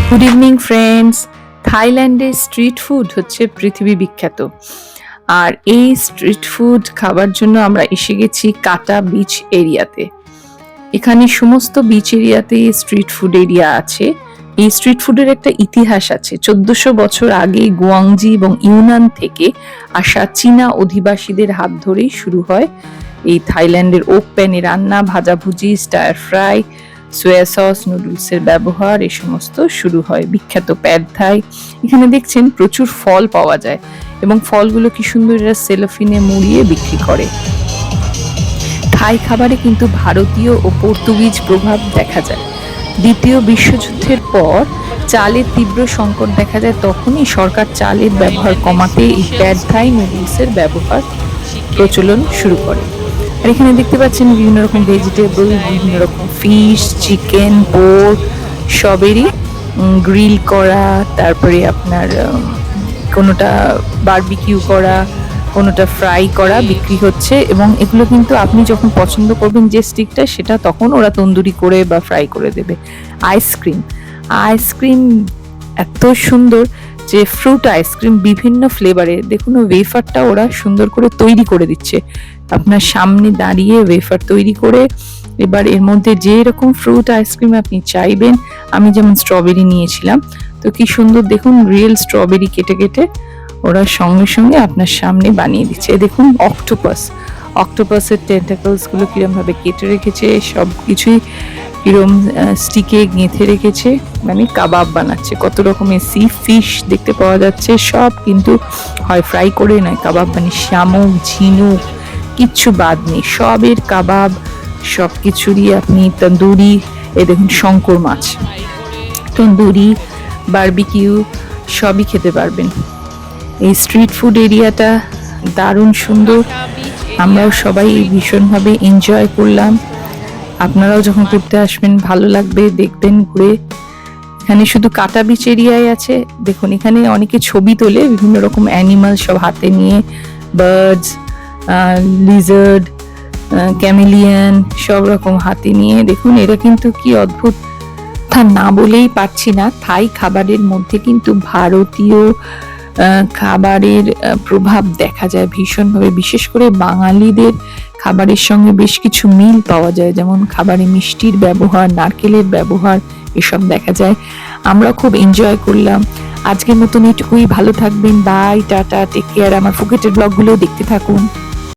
Good evening friends. থাইল্যান্ডে street food হচ্ছে পৃথিবী বিখ্যাত। আর এই স্ট্রিট ফুড খাবার জন্য আমরা এসে গেছি কাটা বিচ এরিয়াতে। এখানে সমস্ত বিচ এরিয়াতে স্ট্রিট ফুড এরিয়া আছে। এই স্ট্রিট ফুডের একটা ইতিহাস আছে। 1400 বছর আগে গুয়াংজি এবং ইউনান থেকে আসা চীনা অধিবাসীদের হাত ধরেই শুরু হয় এই থাইল্যান্ডের ওক প্যানে রান্না, ভাজাভুজি, স্টার ফ্রাই, সোয়া সস, নুডলসের ব্যবহার, এই সমস্ত শুরু হয়। বিখ্যাত প্যাড থাই। এখানে দেখছেন প্রচুর ফল পাওয়া যায় এবং ফলগুলো কি সুন্দর এরা সেলোফিনে মুড়িয়ে বিক্রি করে। থাই খাবারে কিন্তু ভারতীয় ও পর্তুগিজ প্রভাব দেখা যায়। দ্বিতীয় বিশ্বযুদ্ধের পর চালের তীব্র সংকট দেখা যায়, তখনই সরকার চালের ব্যবহার কমাতে এই প্যাড থাই নুডলসের ব্যবহার প্রচলন শুরু করে। আর এখানে দেখতে পাচ্ছেন বিভিন্ন রকম ভেজিটেবল, বিভিন্ন রকম ফিশ, চিকেন, পোর্ক সবেরই গ্রিল করা, তারপরে আপনার কোনোটা বারবিকিউ করা, কোনোটা ফ্রাই করা বিক্রি হচ্ছে। এবং এগুলো কিন্তু আপনি যখন পছন্দ করবেন যে স্টিকটা, সেটা তখন ওরা তন্দুরি করে বা ফ্রাই করে দেবে। আইসক্রিম এত সুন্দর যে ফ্রুট আইসক্রিম বিভিন্ন ফ্লেভারে, দেখুন ওয়েফারটা ওরা সুন্দর করে তৈরি করে দিচ্ছে আপনার সামনে দাঁড়িয়ে। ওয়েফার তৈরি করে এবার এর মধ্যে যে রকম ফ্রুট আইসক্রিম আপনি চাইবেন, আমি যেমন স্ট্রবেরি নিয়েছিলাম, তো কি সুন্দর দেখুন রিয়েল স্ট্রবেরি কেটে কেটে ওরা সঙ্গে সঙ্গে আপনার সামনে বানিয়ে দিচ্ছে। দেখুন অক্টোপাসের টেন্টাকলস গুলো কিরম ভাবে কেটে রেখেছে, সব কিছুই কিরম স্টিকে গেঁথে রেখেছে, মানে কাবাব বানাচ্ছে। কত রকমের সি ফিশ দেখতে পাওয়া যাচ্ছে, সব কিন্তু হয় ফ্রাই করে নয় কাবাব, মানে শামুক, ঝিনুক কিচ্ছু বাদ নেই, সবের কাবাব। সব কিছুরই আপনি তন্দুরি, দেখুন শঙ্কর মাছ, তন্দুরি, বারবিকিউ সবই খেতে পারবেন। এই স্ট্রিট ফুড এরিয়াটা দারুণ সুন্দর, আমরাও সবাই ভীষণভাবে এনজয় করলাম। আপনারাও যখন ঘুরতে আসবেন ভালো লাগবে, দেখবেন ঘুরে। এখানে শুধু কাটা বিচ এরিয়ায় আছে, দেখুন এখানে অনেকে ছবি তোলে বিভিন্ন রকম অ্যানিমাল সব হাতে নিয়ে, বার্ডস, লিজার্ড, ক্যামেলিয়ান সব রকম হাতে নিয়ে। দেখুন এরা কিন্তু কি অদ্ভুত, তা না বলেই পারছি না। থাই খাবারের মধ্যে কিন্তু ভারতীয় খাবারের প্রভাব দেখা যায় ভীষণভাবে। বিশেষ করে বাঙালিদের খাবারের সঙ্গে বেশ কিছু মিল পাওয়া যায়, যেমন খাবারে মিষ্টির ব্যবহার, নারকেলের ব্যবহার, এসব দেখা যায়। আমরা খুব এনজয় করলাম। আজকের মতন এটুকুই, ভালো থাকবেন, বাই, টাটা, টেক কেয়ার। আমার ফুকেটের ব্লগগুলো দেখতে থাকুন।